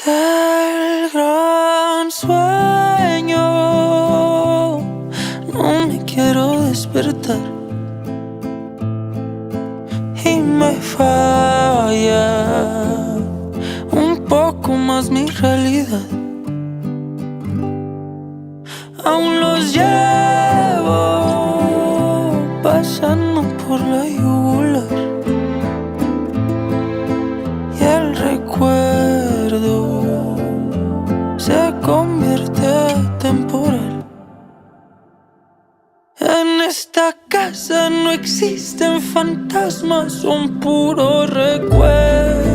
del gran sueño. No me quiero despertar y me falla un poco más mi realidad. Aún los llevo pasando por la yugular y el recuerdo se convierte temporal. En esta casa no existen fantasmas, son puros recuerdos.